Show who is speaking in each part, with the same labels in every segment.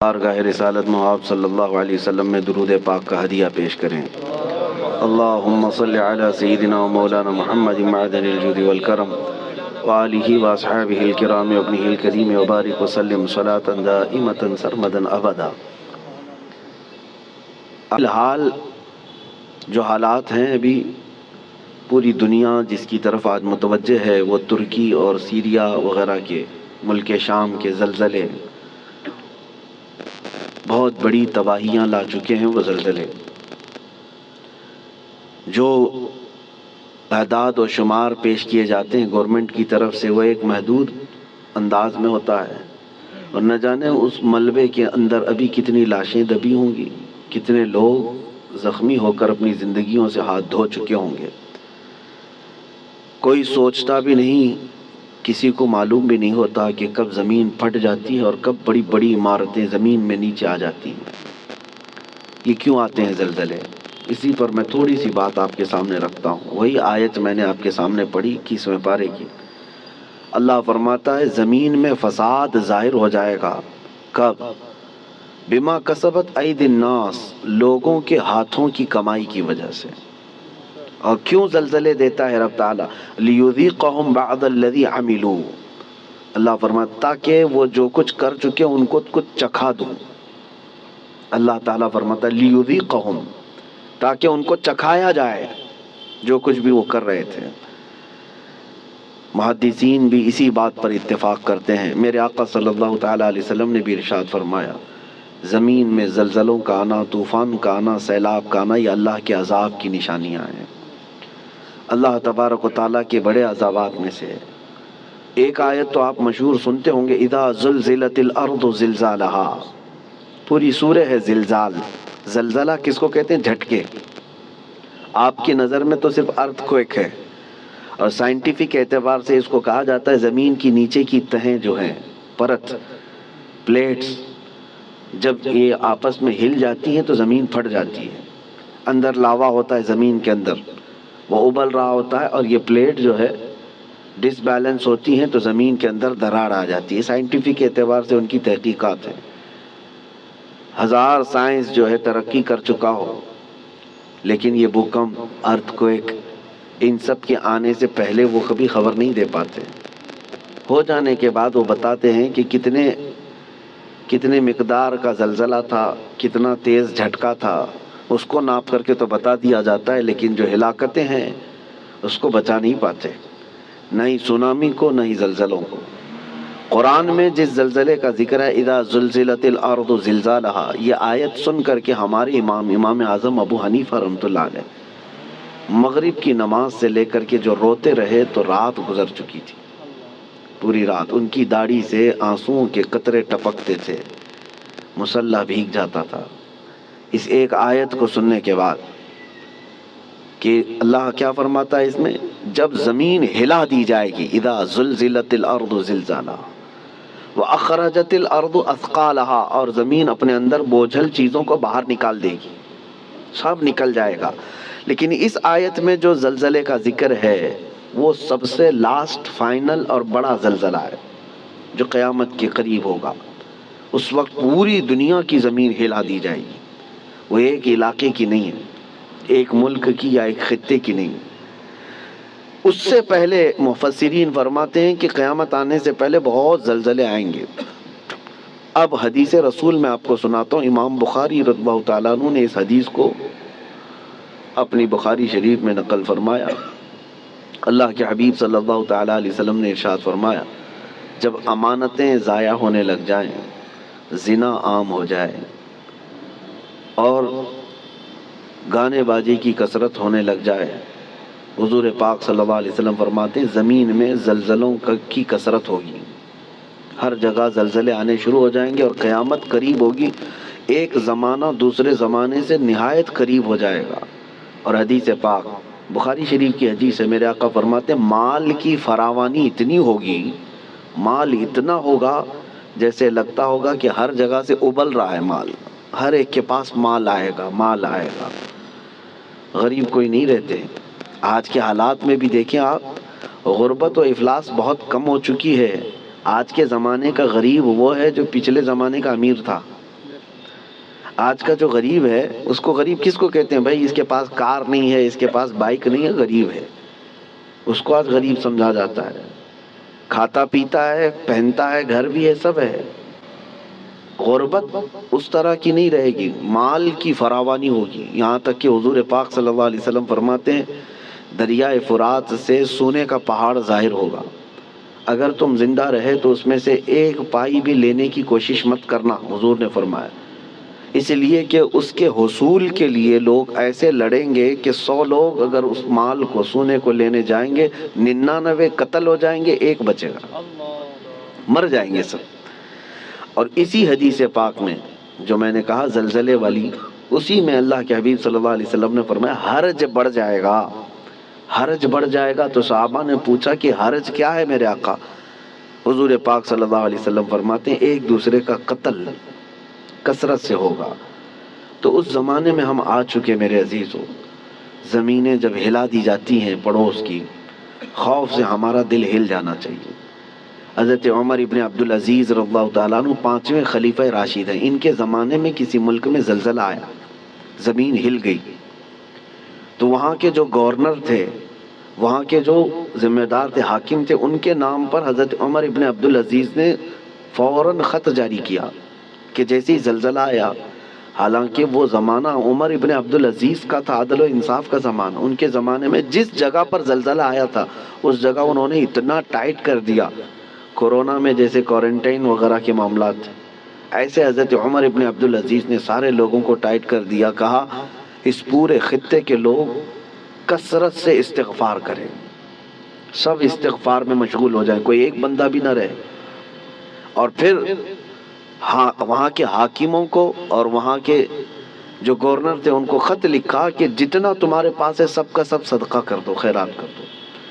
Speaker 1: بارگاہ رسالت میں آپ صلی اللہ علیہ وسلم میں درود پاک کا ہدیہ پیش کریں۔ اللہم صلی علی سیدنا و مولانا محمد معدن الجود والکرم وآلہ واصحابہ الکرام وابنہ الکریم وبارک وسلم صلاة دائمة سرمدا ابدا۔ الحال جو حالات ہیں ابھی پوری دنیا جس کی طرف آج متوجہ ہے وہ ترکی اور سیریا وغیرہ کے ملک شام کے زلزلے بہت بڑی تباہیاں لا چکے ہیں۔ وہ زلزلے جو اعداد و شمار پیش کیے جاتے ہیں گورنمنٹ کی طرف سے وہ ایک محدود انداز میں ہوتا ہے، اور نہ جانے اس ملبے کے اندر ابھی کتنی لاشیں دبی ہوں گی، کتنے لوگ زخمی ہو کر اپنی زندگیوں سے ہاتھ دھو چکے ہوں گے۔ کوئی سوچتا بھی نہیں، کسی کو معلوم بھی نہیں ہوتا کہ کب زمین پھٹ جاتی ہے اور کب بڑی بڑی عمارتیں زمین میں نیچے آ جاتی ہیں۔ یہ کیوں آتے ہیں زلزلے؟ اسی پر میں تھوڑی سی بات آپ کے سامنے رکھتا ہوں۔ وہی آیت میں نے آپ کے سامنے پڑھی 21ویں پارے کی۔ اللہ فرماتا ہے زمین میں فساد ظاہر ہو جائے گا۔ کب؟ بما کسبت ایدی الناس، لوگوں کے ہاتھوں کی کمائی کی وجہ سے۔ اور کیوں زلزلے دیتا ہے رب تعالیٰ؟ لیذیقہم بعض الذی عملوا، اللہ فرماتا تاکہ وہ جو کچھ کر چکے ان کو کچھ چکھا دوں۔ اللہ تعالیٰ فرماتا لیذیقہم، تاکہ ان کو چکھایا جائے جو کچھ بھی وہ کر رہے تھے۔ محدثین بھی اسی بات پر اتفاق کرتے ہیں۔ میرے آقا صلی اللہ تعالیٰ علیہ وسلم نے بھی ارشاد فرمایا زمین میں زلزلوں کا آنا، طوفان کا آنا، سیلاب کا آنا، یہ اللہ کے عذاب کی نشانیاں ہیں۔ اللہ تبارک و تعالیٰ کے بڑے عذابات میں سے ایک آیت تو آپ مشہور سنتے ہوں گے، اذا زلزلت الارض زلزالہا، پوری سورہ ہے زلزال۔ زلزلہ کس کو کہتے ہیں؟ جھٹکے۔ آپ کی نظر میں تو صرف ارتھ کوئک ہے، اور سائنٹیفک اعتبار سے اس کو کہا جاتا ہے زمین کی نیچے کی تہیں جو ہیں، پرت، پلیٹس، جب یہ آپس میں ہل جاتی ہیں تو زمین پھٹ جاتی ہے۔ اندر لاوا ہوتا ہے زمین کے اندر، وہ ابل رہا ہوتا ہے، اور یہ پلیٹ جو ہے ڈس بیلنس ہوتی ہیں تو زمین کے اندر دراڑ آ جاتی ہے۔ سائنٹیفک اعتبار سے ان کی تحقیقات ہیں۔ ہزار سائنس جو ہے ترقی کر چکا ہو، لیکن یہ بھوکمپ، ارتھ کوئک، ان سب کے آنے سے پہلے وہ کبھی خبر نہیں دے پاتے۔ ہو جانے کے بعد وہ بتاتے ہیں کہ کتنے مقدار کا زلزلہ تھا، کتنا تیز جھٹکا تھا، اس کو ناپ کر کے تو بتا دیا جاتا ہے، لیکن جو ہلاکتیں ہیں اس کو بچا نہیں پاتے، نہ ہی سونامی کو، نہ ہی زلزلوں کو۔ قرآن میں جس زلزلے کا ذکر ہے اذا زلزلت الارض زلزالہا، یہ آیت سن کر کے ہمارے امام اعظم ابو حنیفہ رحمۃ اللہ علیہ مغرب کی نماز سے لے کر کے جو روتے رہے تو رات گزر چکی تھی، پوری رات ان کی داڑھی سے آنسوؤں کے قطرے ٹپکتے تھے، مصلی بھیگ جاتا تھا اس ایک آیت کو سننے کے بعد کہ اللہ کیا فرماتا ہے اس میں، جب زمین ہلا دی جائے گی، اذا زلزلت الارض زلزالہا واخرجت الارض اثقالہا، اور زمین اپنے اندر بوجھل چیزوں کو باہر نکال دے گی، سب نکل جائے گا۔ لیکن اس آیت میں جو زلزلے کا ذکر ہے وہ سب سے لاسٹ، فائنل اور بڑا زلزلہ ہے جو قیامت کے قریب ہوگا۔ اس وقت پوری دنیا کی زمین ہلا دی جائے گی، وہ ایک علاقے کی نہیں ہے، ایک ملک کی یا ایک خطے کی نہیں۔ اس سے پہلے مفسرین فرماتے ہیں کہ قیامت آنے سے پہلے بہت زلزلے آئیں گے۔ اب حدیث رسول میں آپ کو سناتا ہوں، امام بخاری رضی اللہ تعالیٰ عنہ نے اس حدیث کو اپنی بخاری شریف میں نقل فرمایا۔ اللہ کے حبیب صلی اللہ تعالیٰ علیہ وسلم نے ارشاد فرمایا جب امانتیں ضائع ہونے لگ جائیں، زنا عام ہو جائے اور گانے بازی کی کثرت ہونے لگ جائے، حضور پاک صلی اللہ علیہ وسلم فرماتے ہیں زمین میں زلزلوں کی کثرت ہوگی، ہر جگہ زلزلے آنے شروع ہو جائیں گے اور قیامت قریب ہوگی، ایک زمانہ دوسرے زمانے سے نہایت قریب ہو جائے گا۔ اور حدیث پاک بخاری شریف کی حدیث ہے، میرے آقا فرماتے ہیں مال کی فراوانی اتنی ہوگی، مال اتنا ہوگا جیسے لگتا ہوگا کہ ہر جگہ سے ابل رہا ہے مال، ہر ایک کے پاس مال آئے گا، مال آئے گا، غریب کوئی نہیں رہتے۔ آج کے حالات میں بھی دیکھیں آپ، غربت و افلاس بہت کم ہو چکی ہے۔ آج کے زمانے کا غریب وہ ہے جو پچھلے زمانے کا امیر تھا۔ آج کا جو غریب ہے اس کو غریب کس کو کہتے ہیں؟ بھائی اس کے پاس کار نہیں ہے، اس کے پاس بائک نہیں ہے، غریب ہے، اس کو آج غریب سمجھا جاتا ہے۔ کھاتا پیتا ہے، پہنتا ہے، گھر بھی ہے، سب ہے۔ غربت اس طرح کی نہیں رہے گی، مال کی فراوانی ہوگی، یہاں تک کہ حضور پاک صلی اللہ علیہ وسلم فرماتے ہیں دریائے فرات سے سونے کا پہاڑ ظاہر ہوگا، اگر تم زندہ رہے تو اس میں سے ایک پائی بھی لینے کی کوشش مت کرنا، حضور نے فرمایا، اس لیے کہ اس کے حصول کے لیے لوگ ایسے لڑیں گے کہ 100 لوگ اگر اس مال کو، سونے کو لینے جائیں گے، 99 قتل ہو جائیں گے، ایک بچے گا، مر جائیں گے سب۔ اور اسی حدیث پاک میں جو میں نے کہا زلزلے والی، اسی میں اللہ کے حبیب صلی اللہ علیہ وسلم نے فرمایا حرج بڑھ جائے گا، حرج بڑھ جائے گا۔ تو صحابہ نے پوچھا کہ حرج کیا ہے میرے آقا؟ حضور پاک صلی اللہ علیہ وسلم فرماتے ہیں ایک دوسرے کا قتل کثرت سے ہوگا۔ تو اس زمانے میں ہم آ چکے میرے عزیزو، زمینیں جب ہلا دی جاتی ہیں پڑوس کی، خوف سے ہمارا دل ہل جانا چاہیے۔ حضرت عمر ابن عبدالعزیز رضی اللہ تعالیٰ عنہ 5ویں خلیفہ راشد ہیں، ان کے زمانے میں کسی ملک میں زلزلہ آیا، زمین ہل گئی، تو وہاں کے جو گورنر تھے، وہاں کے جو ذمہ دار تھے، حاکم تھے، ان کے نام پر حضرت عمر ابن عبدالعزیز نے فوراً خط جاری کیا کہ جیسے ہی زلزلہ آیا، حالانکہ وہ زمانہ عمر ابن عبدالعزیز کا تھا، عدل و انصاف کا زمانہ، ان کے زمانے میں جس جگہ پر زلزلہ آیا تھا اس جگہ انہوں نے اتنا ٹائٹ کر دیا، کورونا میں جیسے کوارنٹائن وغیرہ کے معاملات تھے، ایسے حضرت عمر ابن عبدالعزیز نے سارے لوگوں کو ٹائٹ کر دیا، کہا اس پورے خطے کے لوگ کثرت سے استغفار کریں، سب استغفار میں مشغول ہو جائیں، کوئی ایک بندہ بھی نہ رہے۔ اور پھر وہاں کے حاکموں کو اور وہاں کے جو گورنر تھے ان کو خط لکھا کہ جتنا تمہارے پاس ہے سب کا سب صدقہ کر دو، خیرات کر دو،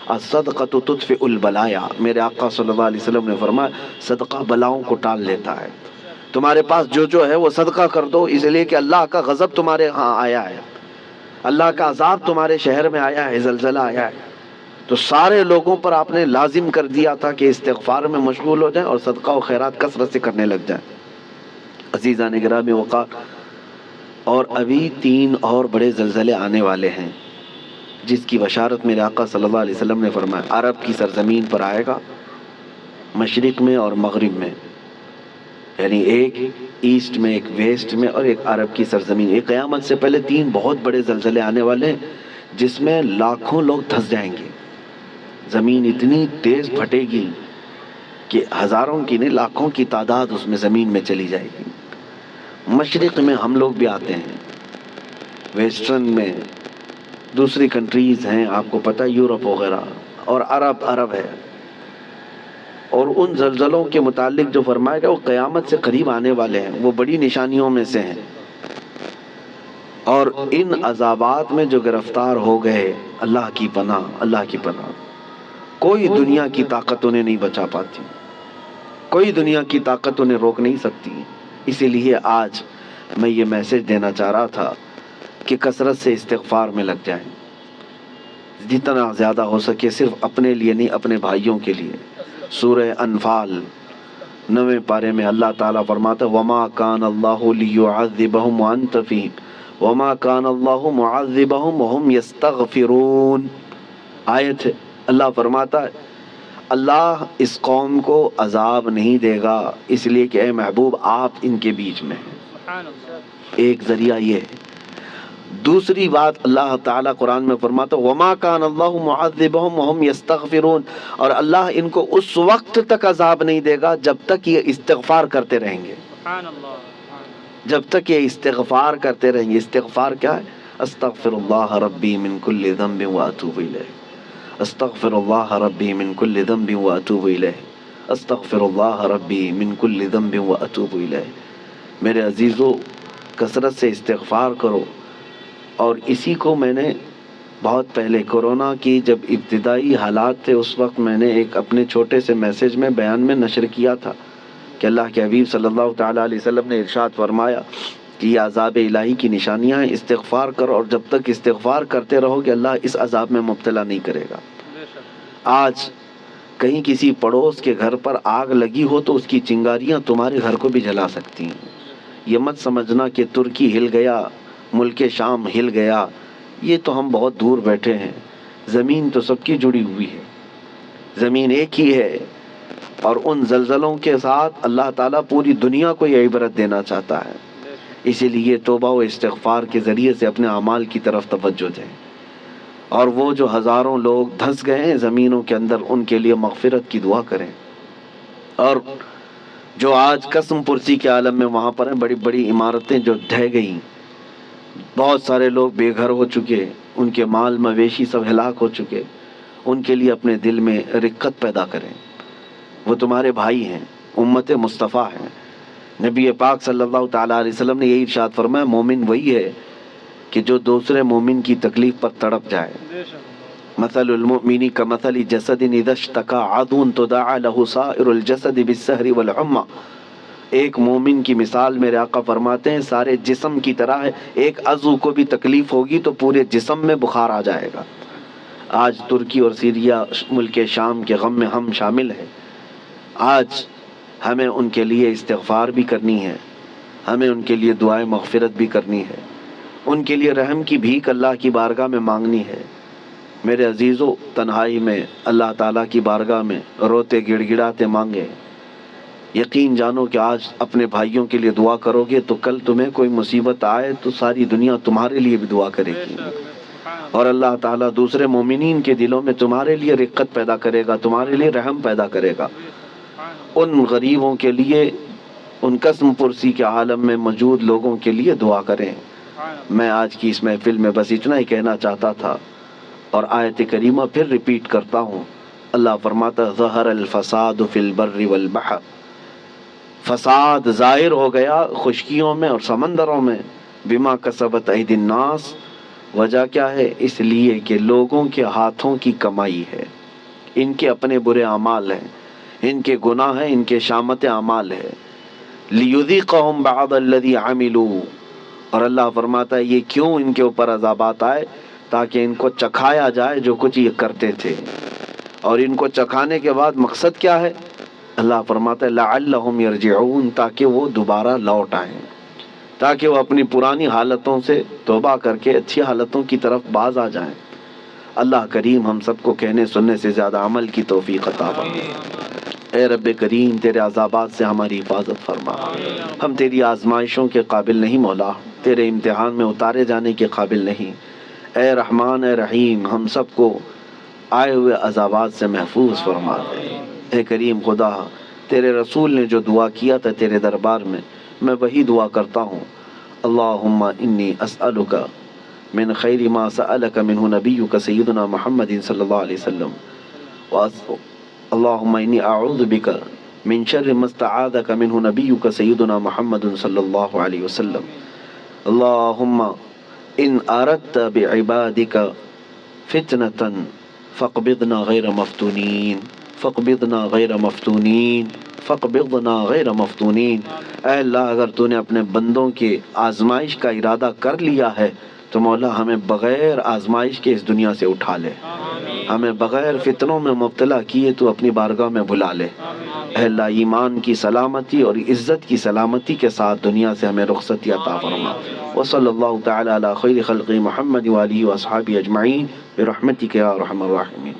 Speaker 1: الصدقۃ تطفئ البلایا، میرے آقا صلی اللہ علیہ وسلم نے فرمایا صدقہ بلاؤں کو ٹال لیتا ہے، تمہارے پاس جو ہے وہ صدقہ کر دو، اس لیے کہ اللہ کا غضب تمہارے ہاں آیا ہے، اللہ کا عذاب تمہارے شہر میں آیا ہے، زلزلہ آیا ہے۔ تو سارے لوگوں پر آپ نے لازم کر دیا تھا کہ استغفار میں مشغول ہو جائیں اور صدقہ و خیرات کثرت سے کرنے لگ جائیں۔ عزیزان گرامی وقار، اور ابھی 3 اور بڑے زلزلے آنے والے ہیں جس کی بشارت میرے آقا صلی اللہ علیہ وسلم نے فرمایا عرب کی سرزمین پر آئے گا، مشرق میں اور مغرب میں، یعنی ایک ایسٹ میں، ایک ویسٹ میں، اور ایک عرب کی سرزمین۔ ایک قیامت سے پہلے 3 بہت بڑے زلزلے آنے والے ہیں جس میں لاکھوں لوگ دھنس جائیں گے، زمین اتنی تیز پھٹے گی کہ ہزاروں کی نہیں لاکھوں کی تعداد اس میں زمین میں چلی جائے گی۔ مشرق میں ہم لوگ بھی آتے ہیں، ویسٹرن میں دوسری کنٹریز ہیں، آپ کو پتہ یورپ وغیرہ، اور عرب ہے۔ اور ان زلزلوں کے متعلق جو فرمایا گیا وہ قیامت سے قریب آنے والے ہیں، وہ بڑی نشانیوں میں سے ہیں۔ اور ان عذابات میں جو گرفتار ہو گئے، اللہ کی پناہ، اللہ کی پناہ، کوئی دنیا کی طاقت انہیں نہیں بچا پاتی، کوئی دنیا کی طاقت انہیں روک نہیں سکتی۔ اسی لیے آج میں یہ میسج دینا چاہ رہا تھا کہ کثرت سے استغفار میں لگ جائیں، جتنا زیادہ ہو سکے، صرف اپنے لیے نہیں، اپنے بھائیوں کے لیے۔ سورہ انفال 9ویں پارے میں اللہ تعالیٰ فرماتا ہے وَمَا كَانَ اللَّهُ لِيُعَذِّبَهُمْ وَأَنْتَ فِيهِمْ وَمَا كَانَ اللَّهُ مُعَذِّبَهُمْ وَهُمْ يَسْتَغْفِرُونَ۔ آیت ہے، اللہ فرماتا ہے اللہ اس قوم کو عذاب نہیں دے گا اس لیے کہ اے محبوب آپ ان کے بیچ میں ہیں۔ ایک ذریعہ یہ ہے۔ دوسری بات اللہ تعالیٰ قرآن میں فرماتا وَمَا كَانَ اللَّهُ مُعَذِّبَهُمْ وَهُمْ يَسْتَغْفِرُونَ، اور اللہ ان کو اس وقت تک عذاب نہیں دے گا جب تک یہ استغفار کرتے رہیں گے، جب تک یہ استغفار کرتے رہیں گے۔ استغفار کیا ہے؟ استغفر اللہ ربی من کل ذنب واتوب الیہ، استغفر اللہ ربی من کل ذنب واتوب الیہ، استغفر اللہ ربی من کل ذنب واتوب الیہ۔ میرے عزیزو، کثرت سے استغفار کرو۔ اور اسی کو میں نے بہت پہلے کورونا کی جب ابتدائی حالات تھے اس وقت میں نے ایک اپنے چھوٹے سے میسج میں بیان میں نشر کیا تھا کہ اللہ کے حبیب صلی اللہ تعالیٰ علیہ وسلم نے ارشاد فرمایا کہ یہ عذاب الہی کی نشانیاں ہیں، استغفار کرو، اور جب تک استغفار کرتے رہو کہ اللہ اس عذاب میں مبتلا نہیں کرے گا۔ آج کہیں کسی پڑوس کے گھر پر آگ لگی ہو تو اس کی چنگاریاں تمہارے گھر کو بھی جلا سکتی ہیں، یہ مت سمجھنا کہ ترکی ہل گیا، ملک شام ہل گیا، یہ تو ہم بہت دور بیٹھے ہیں، زمین تو سب کی جڑی ہوئی ہے، زمین ایک ہی ہے، اور ان زلزلوں کے ساتھ اللہ تعالیٰ پوری دنیا کو یہ عبرت دینا چاہتا ہے۔ اسی لیے توبہ و استغفار کے ذریعے سے اپنے اعمال کی طرف توجہ دیں، اور وہ جو ہزاروں لوگ دھنس گئے ہیں زمینوں کے اندر، ان کے لیے مغفرت کی دعا کریں۔ اور جو آج قسم پرسی کے عالم میں وہاں پر ہیں، بڑی بڑی عمارتیں جو ڈھہ گئیں، بہت سارے لوگ بے گھر ہو چکے، ان کے مال مویشی سب ہلاک ہو چکے، ان کے لیے اپنے دل میں رقت پیدا کریں۔ وہ تمہارے بھائی ہیں، امت مصطفیٰ ہیں۔ نبی پاک صلی اللہ تعالیٰ علیہ وسلم نے یہی ارشاد فرمایا، مومن وہی ہے کہ جو دوسرے مومن کی تکلیف پر تڑپ جائے۔ مثل المؤمن کمثل جسد اذا اشتكى عضو تداعى له سائر الجسد بالسهر والحمى۔ ایک مومن کی مثال میرے آقا فرماتے ہیں سارے جسم کی طرح ہے، ایک عضو کو بھی تکلیف ہوگی تو پورے جسم میں بخار آ جائے گا۔ آج ترکی اور سیریا ملک شام کے غم میں ہم شامل ہیں۔ آج ہمیں ان کے لیے استغفار بھی کرنی ہے، ہمیں ان کے لیے دعائیں مغفرت بھی کرنی ہے، ان کے لیے رحم کی بھیک اللہ کی بارگاہ میں مانگنی ہے۔ میرے عزیزو، تنہائی میں اللہ تعالیٰ کی بارگاہ میں روتے گڑ گڑاتے مانگے۔ یقین جانو کہ آج اپنے بھائیوں کے لیے دعا کرو گے تو کل تمہیں کوئی مصیبت آئے تو ساری دنیا تمہارے لیے بھی دعا کرے گی، اور اللہ تعالیٰ دوسرے مومنین کے دلوں میں تمہارے لیے رقت پیدا کرے گا، تمہارے لیے رحم پیدا کرے گا۔ ان غریبوں کے لیے، ان قسم پرسی کے عالم میں موجود لوگوں کے لیے دعا کریں۔ میں آج کی اس محفل میں بس اتنا ہی کہنا چاہتا تھا، اور آیت کریمہ پھر ریپیٹ کرتا ہوں۔ اللہ فرماتا ظہر الفساد فی البر والبحر، فساد ظاہر ہو گیا خشکیوں میں اور سمندروں میں، بما کسبت ایدی الناس، وجہ کیا ہے؟ اس لیے کہ لوگوں کے ہاتھوں کی کمائی ہے، ان کے اپنے برے اعمال ہیں، ان کے گناہ ہیں، ان کے شامت اعمال ہے۔ لیذیقہم بعض الذی عملوا، اور اللہ فرماتا ہے یہ کیوں ان کے اوپر عذابات آئے؟ تاکہ ان کو چکھایا جائے جو کچھ یہ کرتے تھے، اور ان کو چکھانے کے بعد مقصد کیا ہے؟ اللہ فرماتا ہے لعلہم یرجعون، تاکہ وہ دوبارہ لوٹ آئیں، تاکہ وہ اپنی پرانی حالتوں سے توبہ کر کے اچھی حالتوں کی طرف باز آ جائیں۔ اللہ کریم ہم سب کو کہنے سننے سے زیادہ عمل کی توفیق عطا فرمائے۔ اے رب کریم تیرے عذابات سے ہماری حفاظت فرما، ہم تیری آزمائشوں کے قابل نہیں مولا، تیرے امتحان میں اتارے جانے کے قابل نہیں۔ اے رحمان اے رحیم ہم سب کو آئے ہوئے عذابات سے محفوظ فرما دے۔ اے کریم خدا، تیرے رسول نے جو دعا کیا تھا تیرے دربار میں وہی دعا کرتا ہوں۔ اللہم انی اسألک من خیر ما سألک منہ نبیک سیدنا محمد صلی اللہ علیہ وسلم، اللہم انی اعوذ بک من شر ما استعاذک منہ نبیک سیدنا محمد صلی اللہ علیہ وسلم، اللہم ان اردت بعبادک فتنة فاقبضنا غیر مفتونین، فاقبضنا غیر مفتونین، فاقبضنا غیر مفتونین۔ اے اللہ اگر تو نے اپنے بندوں کے آزمائش کا ارادہ کر لیا ہے تو مولا ہمیں بغیر آزمائش کے اس دنیا سے اٹھا لے، ہمیں بغیر فتنوں میں مبتلا کیے تو اپنی بارگاہ میں بلا لے۔ اے اللہ ایمان کی سلامتی اور عزت کی سلامتی کے ساتھ دنیا سے ہمیں رخصتی عطا فرما۔ وصلی اللہ تعالی علی خیر خلق محمد وآلہ واصحابہ اجمعین برحمتک یا ارحم الراحمین۔